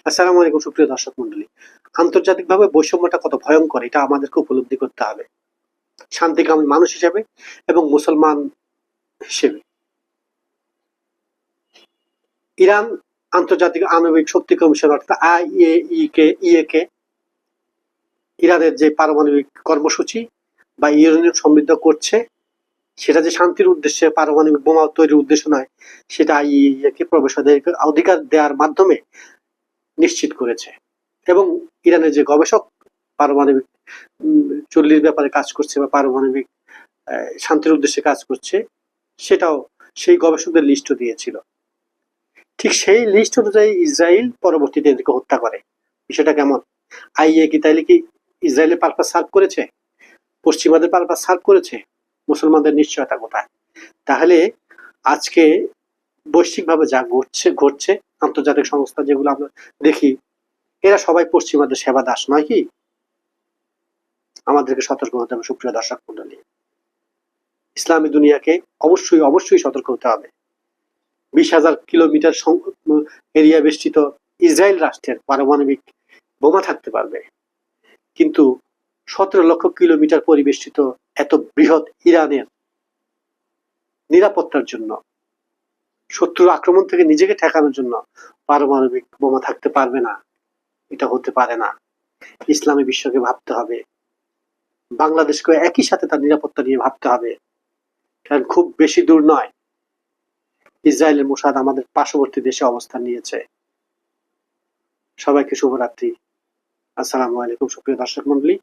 আসসালামু আলাইকুম সুপ্রিয় দর্শক মন্ডলী। আন্তর্জাতিকভাবে বৈষম্যটা কত ভয়ঙ্কর এটা আমাদেরকে উপলব্ধি করতে হবে। শান্তিকামী মানুষ হিসেবে এবং মুসলমান হিসেবে। ইরান আন্তর্জাতিক আণবিক শক্তি কমিশন অর্থাৎ IAEA কে ইরানের যে পারমাণবিক কর্মসূচি বা ইউরেনিয়াম সমৃদ্ধ করছে সেটা যে শান্তির উদ্দেশ্যে পারমাণবিক বোমা তৈরির উদ্দেশ্য নয় সেটা IAEA কে প্রবেশাধিকার অধিকার দেওয়ার মাধ্যমে নিশ্চিত করেছে। এবং ইরানের যে গবেষক পারমাণবিক চুল্লির ব্যাপারে কাজ করছে বা পারমাণবিক শান্তির উদ্দেশ্যে কাজ করছে সেটাও সেই গবেষকদের লিস্টও দিয়েছিল। ঠিক সেই লিস্ট অনুযায়ী ইসরায়েল পরবর্তীতে এদেরকে হত্যা করে। বিষয়টা কেমন? IAEA কি তাইলে কি ইসরায়েলের পারপাস সার্ভ করেছে? পশ্চিমাদের পারপাস সার্ভ করেছে? মুসলমানদের নিশ্চয়তা কোথায়? তাহলে আজকে বৈশ্বিকভাবে যা ঘটছে আন্তর্জাতিক সংস্থা যেগুলো আমরা দেখি এরা সবাই পশ্চিমাদের সেবা দাস নয় কি? আমাদেরকে সতর্ক হতে হবে সুপ্রিয় দর্শক মন্ডলী। ইসলামী দুনিয়াকে অবশ্যই সতর্ক হতে হবে। 20,000 কিলোমিটার এরিয়া বেষ্টিত ইসরায়েল রাষ্ট্রের পারমাণবিক বোমা থাকতে পারবে, কিন্তু 17 লক্ষ কিলোমিটার পরিবেষ্টিত এত বৃহৎ ইরানের নিরাপত্তার জন্য, শত্রুর আক্রমণ থেকে নিজেকে ঠেকানোর জন্য পারমাণবিক বোমা থাকতে পারবে না। এটা হতে পারে না। ইসলামী বিশ্বকে ভাবতে হবে, বাংলাদেশকে একই সাথে তার নিরাপত্তা নিয়ে ভাবতে হবে। কারণ খুব বেশি দূর নয়, ইসরায়েলের মোসাদ আমাদের পার্শ্ববর্তী দেশে অবস্থান নিয়েছে। সবাইকে শুভরাত্রি। আসসালামু আলাইকুম সুপ্রিয় দর্শক মন্ডলী।